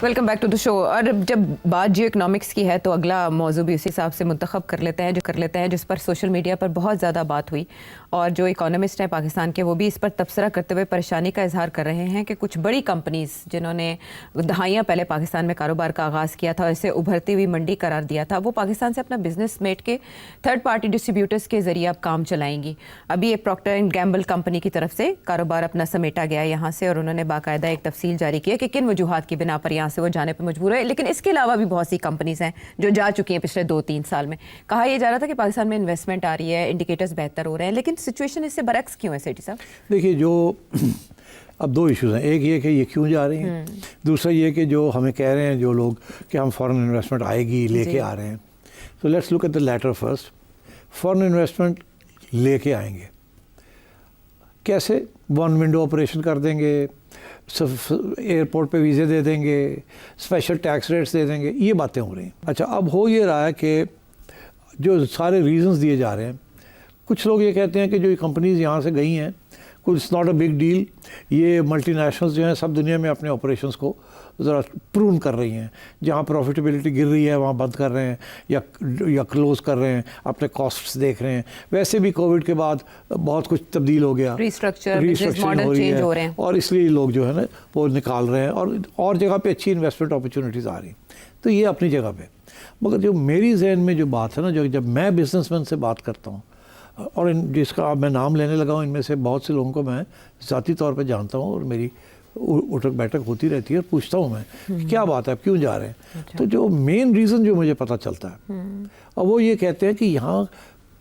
Welcome back to the شو. اور جب بات جیو اکنامکس کی ہے تو اگلا موضوع بھی اسی حساب سے منتخب کر لیتے ہیں جس پر سوشل میڈیا پر بہت زیادہ بات ہوئی, اور جو اکانومسٹ ہیں پاکستان کے وہ بھی اس پر تبصرہ کرتے ہوئے پریشانی کا اظہار کر رہے ہیں کہ کچھ بڑی کمپنیز جنہوں نے دہائیاں پہلے پاکستان میں کاروبار کا آغاز کیا تھا اور اسے ابھرتی ہوئی منڈی قرار دیا تھا, وہ پاکستان سے اپنا بزنس میٹ کے تھرڈ پارٹی ڈسٹریبیوٹرز کے ذریعے اب کام چلائیں گی. ابھی یہ پروکٹر اینڈ گیمبل کمپنی کی طرف سے کاروبار اپنا سمیٹا گیا یہاں سے, اور انہوں نے باقاعدہ ایک تفصیل جاری کی ہے کہ کن وجوہات کی بنا پر یہاں سے وہ جانے پہ مجبور ہے. لیکن اس کے علاوہ بھی بہت سی کمپنیز ہیں جو جا چکی ہیں پچھلے 2-3 سال میں. کہا یہ جا رہا تھا کہ پاکستان میں انویسٹمنٹ آ رہی ہے, انڈیکیٹرز بہتر ہو رہے ہیں, لیکن سچویشن اس سے برعکس کیوں ہے سیٹھی صاحب؟ دیکھیے, جو اب 2 ایشوز ہیں. ایک یہ کہ یہ کیوں جا رہی ہیں, دوسرا یہ کہ جو ہمیں کہہ رہے ہیں جو لوگ کہ ہم فارن انویسٹمنٹ آئے گی لے کے آ رہے ہیں. تو let's look at the letter first. Foreign investment لے کے آئیں گے کیسے؟ 1 ونڈو آپریشن کر دیں گے, ایئرپورٹ پہ ویزے دے دیں گے, اسپیشل ٹیکس ریٹس دے دیں گے, یہ باتیں ہو رہی ہیں. اچھا, اب ہو یہ رہا ہے کہ جو سارے ریزنز دیے جا رہے ہیں, کچھ لوگ یہ کہتے ہیں کہ جو یہ کمپنیز یہاں سے گئی ہیں کچھ it's not a big deal, یہ ملٹی نیشنلز جو ہیں سب دنیا میں اپنے آپریشنس کو ذرا پرون کر رہی ہیں, جہاں پروفیٹیبلٹی گر رہی ہے وہاں بند کر رہے ہیں یا کلوز کر رہے ہیں, اپنے کاسٹس دیکھ رہے ہیں. ویسے بھی کووڈ کے بعد بہت کچھ تبدیل ہو گیا, ریسٹرکچر ماڈل چینج ہو رہے ہیں, اور اس لیے لوگ جو ہے نا وہ نکال رہے ہیں اور جگہ پہ اچھی انویسٹمنٹ اپرچونیٹیز آ رہی ہیں. تو یہ اپنی جگہ پہ. مگر جو میری ذہن میں جو بات ہے نا, جو جب میں بزنس مین سے بات کرتا ہوں, اور جس کا اب میں نام لینے لگا ہوں, ان میں سے بہت سے لوگوں کو میں ذاتی طور پہ جانتا ہوں, اور میری اٹھک بیٹھک ہوتی رہتی ہے, اور پوچھتا ہوں میں کہ کیا بات ہے, کیوں جا رہے ہیں. تو جو مین ریزن جو مجھے پتہ چلتا ہے, اور وہ یہ کہتے ہیں کہ یہاں,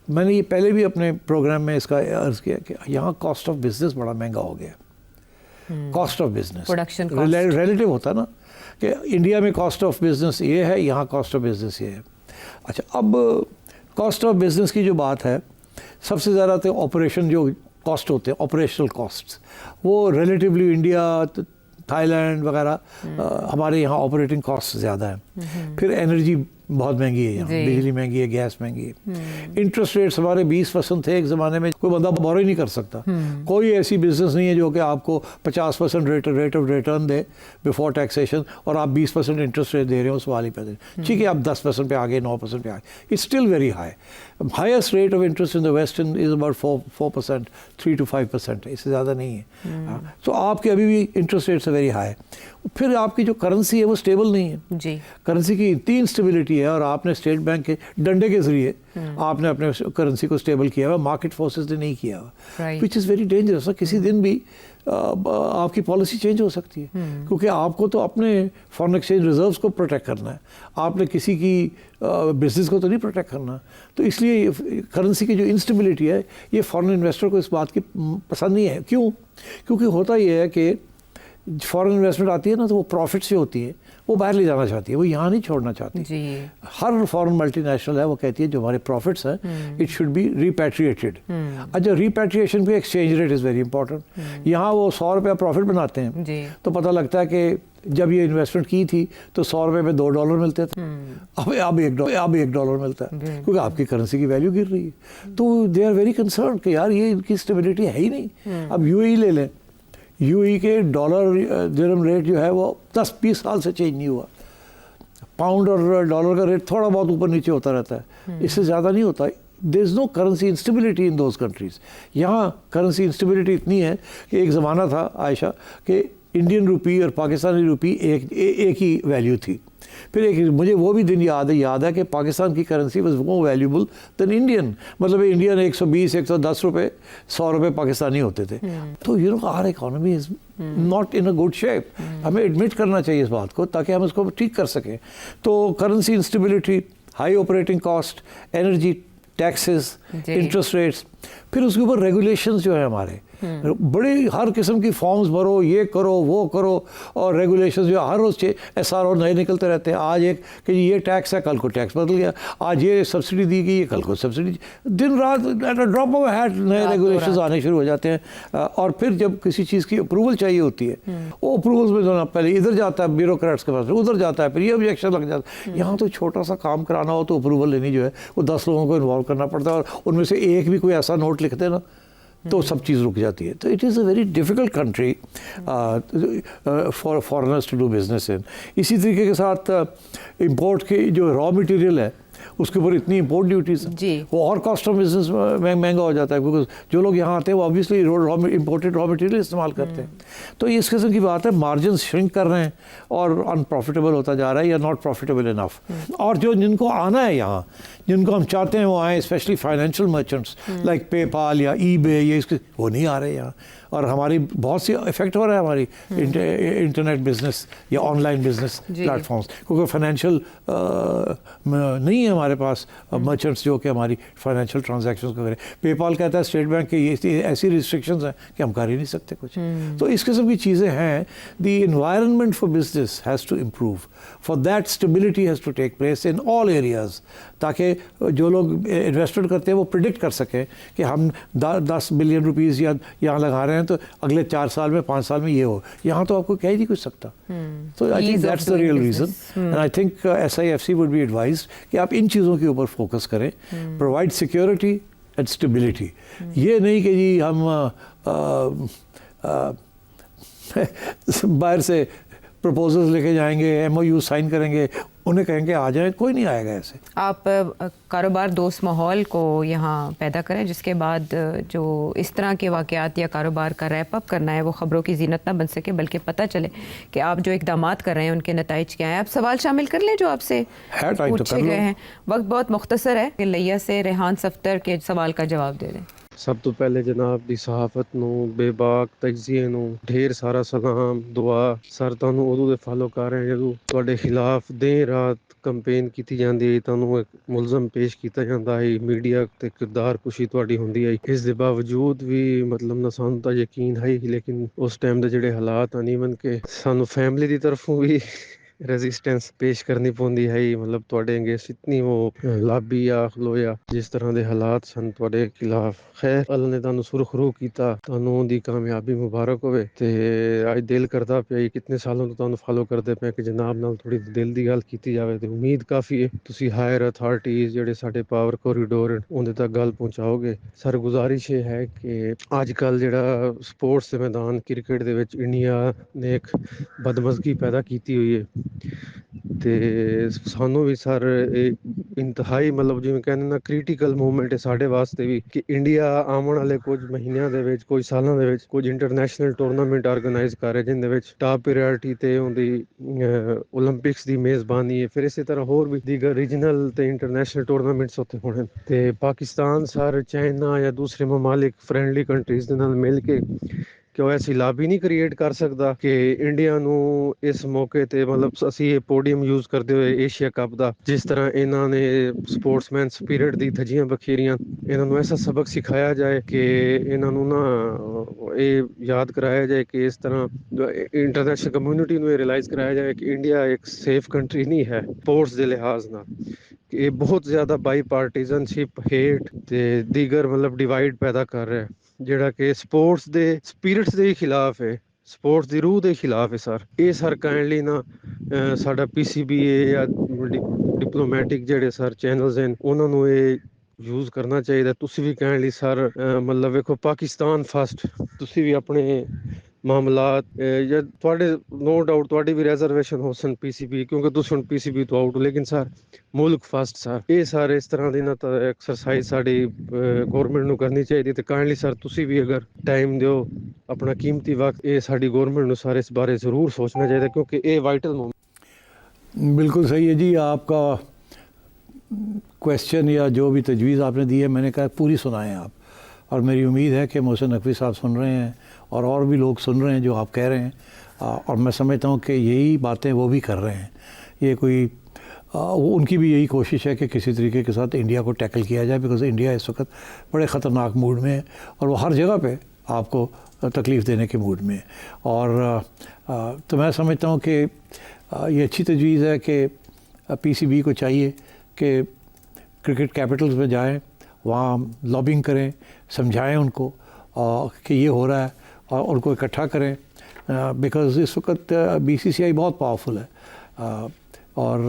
میں نے یہ پہلے بھی اپنے پروگرام میں اس کا عرض کیا کہ یہاں کاسٹ آف بزنس بڑا مہنگا ہو گیا. کاسٹ آف بزنس ریلیٹیو ہوتا ہے نا, کہ انڈیا میں کاسٹ آف بزنس یہ ہے, یہاں کاسٹ آف بزنس یہ ہے. اچھا, اب کاسٹ آف بزنس کی جو بات ہے, سب سے زیادہ تو آپریشن جو کاسٹ ہوتے ہیں, آپریشنل کاسٹس, وہ ریلیٹیولی انڈیا, تھائی لینڈ وغیرہ, ہمارے یہاں آپریٹنگ کاسٹ زیادہ ہیں. پھر انرجی بہت مہنگی ہے یہاں, بجلی مہنگی ہے, گیس مہنگی ہے. انٹرسٹ ریٹس ہمارے 20% تھے ایک زمانے میں, کوئی بندہ بورو ہی نہیں کر سکتا. کوئی ایسی بزنس نہیں ہے جو کہ آپ کو 50% rate of return they before taxation, اور آپ 20% انٹرسٹ ریٹ دے رہے ہو, سوال ہی پیدا. ٹھیک ہے, آپ 10% پہ آگے, 9% پہ آگے, it's still very high. Highest rate of interest in the western is about 4%, 3 to 5%, اس سے زیادہ نہیں ہے. تو آپ کے ابھی بھی انٹرسٹ ریٹس ویری ہائی. پھر آپ کی جو کرنسی ہے وہ اسٹیبل نہیں ہے. جی, کرنسی کی 3 اسٹیبلٹی ہے, اور آپ نے اسٹیٹ بینک کے ڈنڈے کے ذریعے آپ نے اپنے کرنسی کو اسٹیبل کیا ہوا, مارکیٹ فورسز نے نہیں کیا ہوا, وچ از ویری ڈینجرس. کسی دن بھی آپ کی پالیسی چینج ہو سکتی ہے, کیونکہ آپ کو تو اپنے فارن ایکسچینج ریزروز کو پروٹیکٹ کرنا ہے, آپ نے کسی کی بزنس کو تو نہیں پروٹیکٹ کرنا. تو اس لیے کرنسی کی جو انسٹیبلٹی ہے, یہ فارن انویسٹر کو اس بات کی پسند نہیں ہے. کیوں؟ کیونکہ ہوتا یہ ہے کہ فارن انویسٹمنٹ آتی ہے نا, تو وہ پروفٹس جو ہوتی ہے وہ باہر لے جانا چاہتی ہے, وہ یہاں نہیں چھوڑنا چاہتی. ہر فارن ملٹی نیشنل ہے وہ کہتی ہے جو ہمارے پروفٹس ہیں اٹ شوڈ بی ریپیٹریٹڈ. اچھا, ریپیٹریشن پہ exchange rate is very important. یہاں وہ 100 روپیہ پروفٹ بناتے ہیں, تو پتہ لگتا ہے کہ جب یہ انویسٹمنٹ کی تھی تو 100 روپے میں $2 ملتے تھے, اب $1 ملتا ہے, کیونکہ آپ کی کرنسی کی ویلیو گر رہی ہے. تو دے آر ویری کنسرن کہ یار یہ ان کی اسٹیبلٹی ہے ہی نہیں. اب UAE لے لیں, UAE کے ڈالر درہم ریٹ جو ہے وہ 10-20 سال سے چینج نہیں ہوا. پاؤنڈ اور ڈالر کا ریٹ تھوڑا بہت اوپر نیچے ہوتا رہتا ہے, اس سے زیادہ نہیں ہوتا. There is no currency instability in those countries. یہاں کرنسی انسٹیبلٹی اتنی ہے کہ ایک زمانہ تھا عائشہ کہ انڈین روپی اور پاکستانی روپی ایک ہی ویلیو تھی. پھر مجھے وہ بھی دن یاد ہے کہ پاکستان کی currency was more valuable than Indian. مطلب انڈین 120-110 روپے, 100 روپے پاکستانی ہوتے تھے. تو our economy is not in a good shape. ہمیں ایڈمٹ کرنا چاہیے اس بات کو تاکہ ہم اس کو ٹھیک کر سکیں. تو currency instability, high operating cost, energy, taxes, interest rates, پھر اس کے اوپر ریگولیشنز جو ہیں ہمارے بڑی, ہر قسم کی فارمز بھرو, یہ کرو وہ کرو, اور ریگولیشنز جو ہر روز SRO نئے نکلتے رہتے ہیں. آج ایک کہ یہ ٹیکس ہے, کل کو ٹیکس بدل گیا, آج یہ سبسڈی دی گئی, کل کو سبسڈی, دن رات ڈراپ آف ہیٹ نئے ریگولیشنز آنے شروع ہو جاتے ہیں. اور پھر جب کسی چیز کی اپروول چاہیے ہوتی ہے, وہ اپروولز میں جو نا پہلے ادھر جاتا ہے بیوروکریٹس کے پاس, ادھر جاتا ہے, پھر یہ آبجیکشن لگ جاتا ہے. یہاں تو چھوٹا سا کام کرانا ہو تو اپروول لینی جو ہے وہ 10 لوگوں کو انوالو کرنا پڑتا ہے, اور ان میں سے ایک بھی کوئی ایسا نوٹ لکھ دے نا تو سب چیز رک جاتی ہے. تو it is a very difficult country for foreigners to do business in. اسی طریقے کے ساتھ امپورٹ کے جو را مٹیریل ہے اس کے اوپر اتنی امپورٹ ڈیوٹیز ہیں, وہ اور کاسٹ آف بزنس مہنگا ہو جاتا ہے, بیکاز جو لوگ یہاں آتے ہیں وہ آبویسلی امپورٹیڈ را مٹیریل استعمال کرتے ہیں. تو اس قسم کی بات ہے, مارجنس شرنک کر رہے ہیں اور ان پروفیٹیبل ہوتا جا رہا ہے یا ناٹ پروفیٹیبل انف. اور جن کو آنا ہے یہاں, جن کو ہم چاہتے ہیں وہ آئیں, اسپیشلی فائنینشیل مرچنٹس لائک پے پال یا ای بے, یہ وہ نہیں آ رہے یہاں. اور ہماری بہت سی افیکٹ ہو رہا ہے ہماری انٹرنیٹ بزنس یا online business platforms, کیونکہ فائنینشیل نہیں ہے ہمارے پاس مرچنٹس جو کہ ہماری فائنینشیل ٹرانزیکشنز کو کریں. پے پال کہتا ہے اسٹیٹ بینک کے ایسی ریسٹرکشنز ہیں کہ ہم کر ہی نہیں سکتے کچھ. تو اس قسم کی چیزیں ہیں. The environment for business has to improve, for that stability has to take place in all areas, تاکہ جو لوگ انویسٹمنٹ کرتے ہیں وہ پریڈکٹ کر سکیں کہ ہم 10 بلین روپیز یا یہاں لگا رہے ہیں تو اگلے 4 سال میں 5 سال میں یہ ہو. یہاں تو آپ کو کہہ ہی نہیں کچھ سکتا. تو I think that's the real reason, and I think SIFC would be advised کہ آپ ان چیزوں کے اوپر فوکس کریں, پرووائڈ سیکیورٹی اینڈ اسٹیبلٹی. یہ نہیں کہ جی ہم باہر سے پرپوزلز لے کے جائیں گے, MOU سائن کریں گے, انہیں کہیں گے آ جائیں, کوئی نہیں آئے گا ایسے. آپ کاروبار دوست ماحول کو یہاں پیدا کریں, جس کے بعد جو اس طرح کے واقعات یا کاروبار کا ریپ اپ کرنا ہے وہ خبروں کی زینت نہ بن سکے, بلکہ پتہ چلے کہ آپ جو اقدامات کر رہے ہیں ان کے نتائج کیا ہیں. آپ سوال شامل کر لیں جو آپ سے پوچھے گئے ہیں. وقت بہت مختصر ہے, کہ لیا سے ریحان صفدر کے سوال کا جواب دے دیں. سب تو پہلے جناب دی صحافت نو بے باک تجزیے نو ڈھیر سارا سلام دعا. سر تانوں اودوں دے فالو کر رہے ہیں جدوں تواڈے خلاف دن رات کمپین کیتی جاندی ہے, تانوں ایک ملزم پیش کیتا جاندا ہے, میڈیا تے کردار کشی تواڈی ہوندی ہے. اس دے باوجود بھی مطلب نہ سانوں تا یقین ہے, لیکن اس ٹائم دے جڑے حالات آ ایون کہ سانوں فیملی دی طرفوں بھی ریزسٹنس پیش کرنی پوندی ہے. مطلب تواڈے اگینسٹ اتنی وہ لابی آکھ لو یا جس طرح دے حالات سن تواڈے خلاف. خیر اللہ نے تانوں سرخ رو کیتا, تانوں دی کامیابی مبارک ہوئے. تے اج دل کردا پیا کتنے سالوں تو تانوں فالو کردے پے کہ جناب نال تھوڑی دل دی گل کیتی جاوے. تے امید کافی ہے تسی ہائر اتھارٹیز جڑے ساڈے پاور کوریڈور اون تک گل پہنچاؤ گے. سر گزارش یہ ہے کہ اج کل جڑا سپورٹس دے میدان کرکٹ دے وچ انڈیا نے ایک بدمزگی پیدا کیتی ہوئی ہے, تے سانوں بھی سر انتہائی مطلب جویں کہنے نا کریٹیکل مومنٹ ہے ساڈے واسطے بھی کہ انڈیا آون والے کچھ مہینیاں دے وچ کچھ سالاں دے وچ کچھ انٹرنیشنل ٹورنامنٹ آرگنائز کر رہے جن دے وچ ٹاپ پریورٹی تے ہوندی اولمپکس دی میزبانی ہے. پھر اسی طرح ہور بھی دیگر ریجنل تے انٹرنیشنل ٹورنامنٹس ہوتے ہونے. تے پاکستان سر چائنا یا دوسرے ممالک فرینڈلی کنٹریز دے نال مل کے کہ وہ ایسی لابی نہیں کریٹ کر سکتا کہ انڈیا نو اس موقع تے مطلب اسی یہ پوڈیم یوز کرتے ہوئے ایشیا کپ دا جس طرح انہوں نے سپورٹس مین سپیرٹ دی تھجیاں بکھیریاں انہوں نے ایسا سبق سکھایا جائے کہ انہوں نا یہ یاد کرایا جائے کہ اس طرح انٹرنیشنل کمیونٹی نو یہ ریلائز کرایا جائے کہ انڈیا ایک سیف کنٹری نہیں ہے سپورٹس دے لحاظ نال, کہ یہ بہت زیادہ بائی پارٹیزن شپ ہیٹ تے دیگر مطلب ڈیوائڈ پیدا کر رہا ہے جڑا کہ سپورٹس دے سپیرٹس دے خلاف ہے, سپورٹس دی روح دے خلاف ہے. سر یہ سر کائنڈلی نا ساڈا PCBA یا ڈپلومیٹک جڑے سر چینلز ہیں انہوں نے یہ یوز کرنا چاہیے. تسی بھی کائنڈلی سر مطلب ویکھو پاکستان فسٹ, تسی بھی اپنے معاملات یا تواڈے نو ڈاؤٹ تواڈی بھی ریزرویشن ہو سن PCB کیونکہ تسی ہن PCB تو آؤٹ, لیکن سر ملک فسٹ سر یہ سارے اس طرح دی نا ایکسرسائز ساڈی گورنمنٹ نو کرنی چاہیے. تے کائنڈلی سر تسی بھی اگر ٹائم دیو اپنا قیمتی وقت یہ ساڈی گورنمنٹ نو سارے اس بارے ضرور سوچنا چاہیے کیونکہ یہ وائٹل مومنٹ. بالکل صحیح ہے جی, آپ کا کویسچن یا جو بھی تجویز آپ نے دی ہے میں نے کہا پوری سنائیں آپ, اور میری امید ہے کہ محسن نقوی صاحب سن رہے ہیں اور بھی لوگ سن رہے ہیں جو آپ کہہ رہے ہیں, اور میں سمجھتا ہوں کہ یہی باتیں وہ بھی کر رہے ہیں. یہ کوئی ان کی بھی یہی کوشش ہے کہ کسی طریقے کے ساتھ انڈیا کو ٹیکل کیا جائے, بیکاز انڈیا اس وقت بڑے خطرناک موڈ میں ہے اور وہ ہر جگہ پہ آپ کو تکلیف دینے کے موڈ میں ہے. اور تو میں سمجھتا ہوں کہ یہ اچھی تجویز ہے کہ PCB کو چاہیے کہ کرکٹ کیپٹلز میں جائیں, وہاں لابنگ کریں, سمجھائیں ان کو کہ یہ ہو رہا ہے اور ان کو اکٹھا کریں, بیکاز اس وقت BCCI بہت پاورفل ہے. اور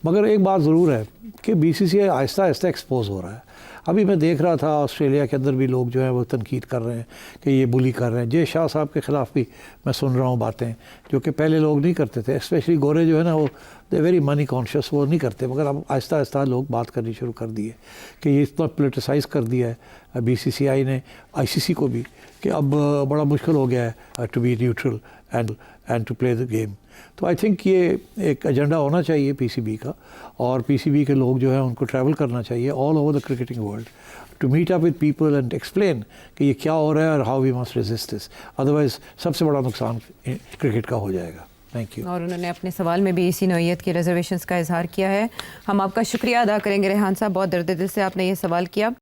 مگر ایک بات ضرور ہے کہ BCCI آہستہ آہستہ ایکسپوز ہو رہا ہے. ابھی میں دیکھ رہا تھا آسٹریلیا کے اندر بھی لوگ جو ہیں وہ تنقید کر رہے ہیں کہ یہ بلی کر رہے ہیں. جے شاہ صاحب کے خلاف بھی میں سن رہا ہوں باتیں جو کہ پہلے لوگ نہیں کرتے تھے, اسپیشلی گورے جو ہے نا وہ دے ویری منی کانشیس, وہ نہیں کرتے, مگر اب آہستہ آہستہ لوگ بات کرنی شروع کر دی ہے کہ یہ اتنا پولیٹیسائز کر دیا ہے بی سی سی آئی نے, آئی سی سی کو بھی, کہ اب بڑا مشکل ہو گیا ہے to be neutral and to play the game. تو آئی تھنک یہ ایک ایجنڈا ہونا چاہیے پی سی بی کا, اور پی سی بی کے لوگ جو ہیں ان کو ٹریول کرنا چاہیے all over the cricketing world to meet up with people and explain کہ یہ کیا ہو رہا ہے اور how we must resist this, otherwise سب سے بڑا نقصان کرکٹ کا ہو جائے گا. Thank you. اور انہوں نے اپنے سوال میں بھی اسی نوعیت کی ریزرویشنز کا اظہار کیا ہے. ہم آپ کا شکریہ ادا کریں گے ریحان صاحب, بہت درد دل سے آپ نے یہ سوال کیا.